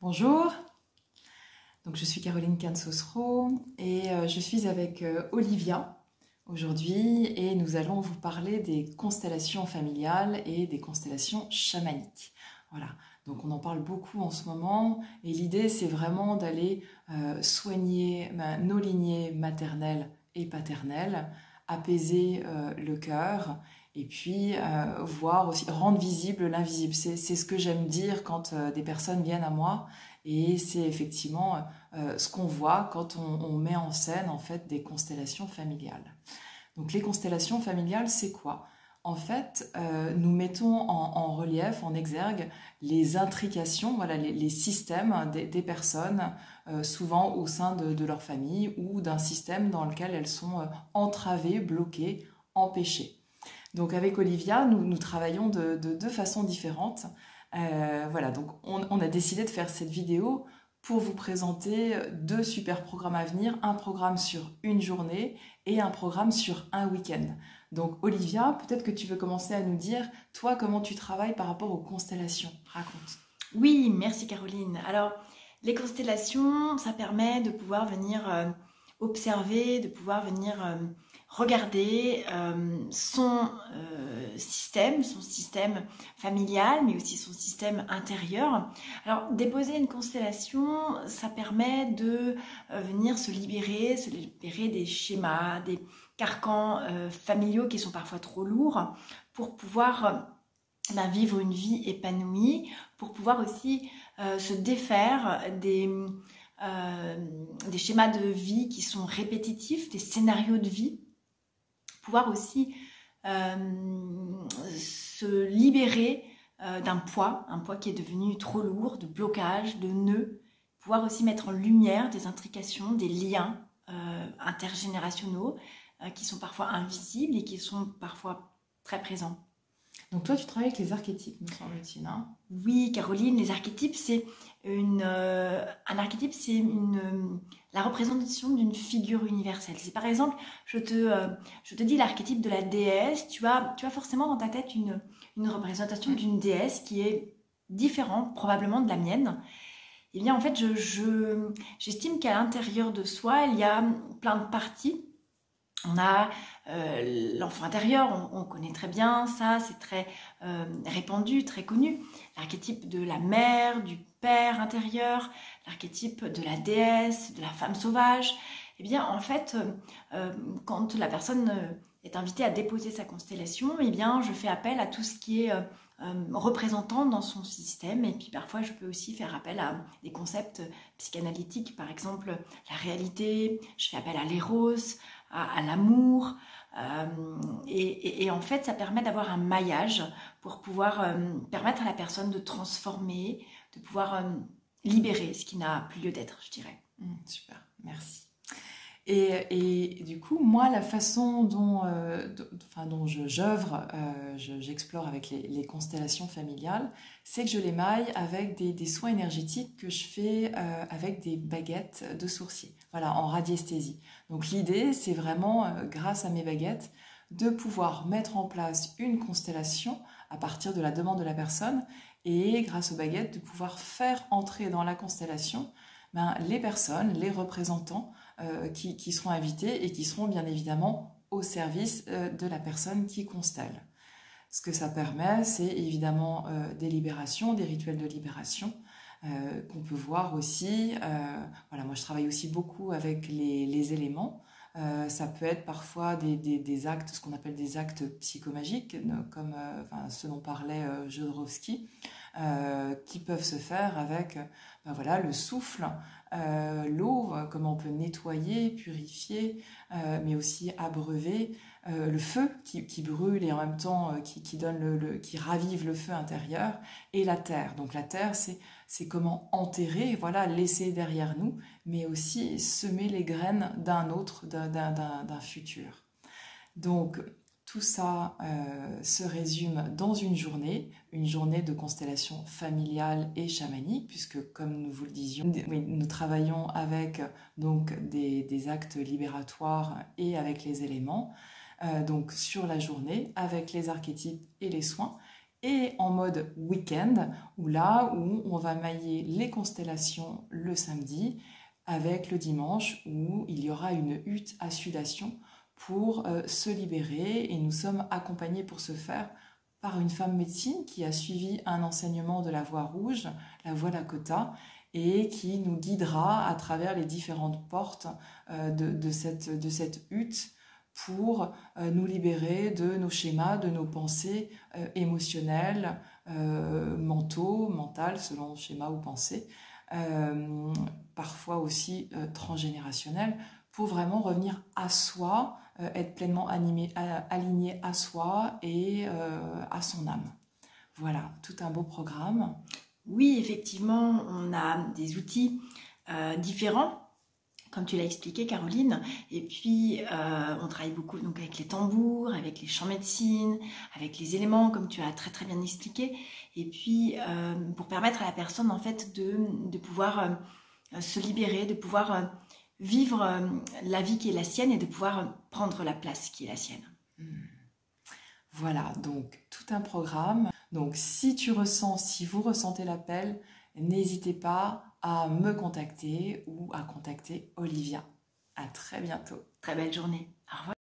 Bonjour, donc je suis Caroline Cansosro et je suis avec Olivia aujourd'hui et nous allons vous parler des constellations familiales et des constellations chamaniques. Voilà, donc on en parle beaucoup en ce moment et l'idée c'est vraiment d'aller soigner nos lignées maternelles et paternelles, apaiser le cœur et puis voir aussi, rendre visible l'invisible. C'est ce que j'aime dire quand des personnes viennent à moi et c'est effectivement ce qu'on voit quand on met en scène en fait des constellations familiales. Donc les constellations familiales, c'est quoi? En fait, nous mettons en relief, en exergue, les intrications, voilà, les systèmes des personnes, souvent au sein de leur famille ou d'un système dans lequel elles sont entravées, bloquées, empêchées. Donc avec Olivia, nous travaillons de deux façons différentes. Voilà, donc on a décidé de faire cette vidéo pour vous présenter deux super programmes à venir, un programme sur une journée et un programme sur un week-end. Donc Olivia, peut-être que tu veux commencer à nous dire, toi, comment tu travailles par rapport aux constellations. Raconte. Oui, merci Caroline. Alors, les constellations, ça permet de pouvoir venir observer, de pouvoir venir regarder son système familial, mais aussi son système intérieur. Alors, déposer une constellation, ça permet de venir se libérer des schémas, des carcans familiaux qui sont parfois trop lourds pour pouvoir vivre une vie épanouie, pour pouvoir aussi se défaire des schémas de vie qui sont répétitifs, des scénarios de vie, pouvoir aussi se libérer d'un poids, un poids qui est devenu trop lourd, de blocage, de nœuds, pouvoir aussi mettre en lumière des intrications, des liens intergénérationnels qui sont parfois invisibles et qui sont parfois très présents. Donc toi, tu travailles avec les archétypes, me semble-t-il, hein? Oui, Caroline, les archétypes, c'est un archétype, c'est la représentation d'une figure universelle. C'est par exemple, je te dis l'archétype de la déesse, tu as forcément dans ta tête une représentation d'une déesse qui est différente probablement de la mienne. Eh bien, en fait, j'estime qu'à l'intérieur de soi, il y a plein de parties. On a l'enfant intérieur, on connaît très bien ça, c'est très répandu, très connu. L'archétype de la mère, du père intérieur, l'archétype de la déesse, de la femme sauvage. Eh bien, en fait, quand la personne est invitée à déposer sa constellation, eh bien, je fais appel à tout ce qui est représentant dans son système. Et puis parfois, je peux aussi faire appel à des concepts psychanalytiques, par exemple la réalité, je fais appel à l'éros, à l'amour. Et en fait, ça permet d'avoir un maillage pour pouvoir permettre à la personne de transformer, de pouvoir libérer ce qui n'a plus lieu d'être, je dirais. Super, merci. Et du coup, moi, la façon dont j'œuvre, j'explore avec les constellations familiales, c'est que je les maille avec des soins énergétiques que je fais avec des baguettes de sourcier, voilà, en radiesthésie. Donc l'idée, c'est vraiment, grâce à mes baguettes, de pouvoir mettre en place une constellation à partir de la demande de la personne et grâce aux baguettes, de pouvoir faire entrer dans la constellation les personnes, les représentants qui seront invités et qui seront bien évidemment au service de la personne qui constelle. Ce que ça permet, c'est évidemment des libérations, des rituels de libération qu'on peut voir aussi. Voilà, moi je travaille aussi beaucoup avec les éléments. Ça peut être parfois des actes, ce qu'on appelle des actes psychomagiques, comme ce dont parlait Jodorowsky, qui peuvent se faire avec voilà, le souffle, l'eau, comment on peut nettoyer, purifier, mais aussi abreuver, le feu qui brûle et en même temps qui donne qui ravive le feu intérieur, et la terre. Donc la terre, c'est comment enterrer, voilà, laisser derrière nous, mais aussi semer les graines d'un autre, d'un futur. Donc tout ça se résume dans une journée de constellation familiale et chamanique, puisque comme nous vous le disions, nous travaillons avec donc des actes libératoires et avec les éléments, donc sur la journée, avec les archétypes et les soins. et en mode week-end, où là où on va mailler les constellations le samedi avec le dimanche où il y aura une hutte à sudation pour se libérer, et nous sommes accompagnés pour ce faire par une femme médecine qui a suivi un enseignement de la voie rouge, la voie Lakota, et qui nous guidera à travers les différentes portes de cette hutte pour nous libérer de nos schémas, de nos pensées émotionnelles, mentales, selon schéma ou pensée, parfois aussi transgénérationnelles, pour vraiment revenir à soi, être pleinement aligné à soi et à son âme. Voilà, tout un beau programme. Oui, effectivement, on a des outils différents, comme tu l'as expliqué, Caroline. Et puis, on travaille beaucoup donc, avec les tambours, avec les chants médecine, avec les éléments, comme tu as très très bien expliqué. Et puis, pour permettre à la personne, en fait, de pouvoir se libérer, de pouvoir vivre la vie qui est la sienne et de pouvoir prendre la place qui est la sienne. Voilà, donc tout un programme. Donc si vous ressentez l'appel, n'hésitez pas à me contacter ou à contacter Olivia. À très bientôt. Très belle journée. Au revoir.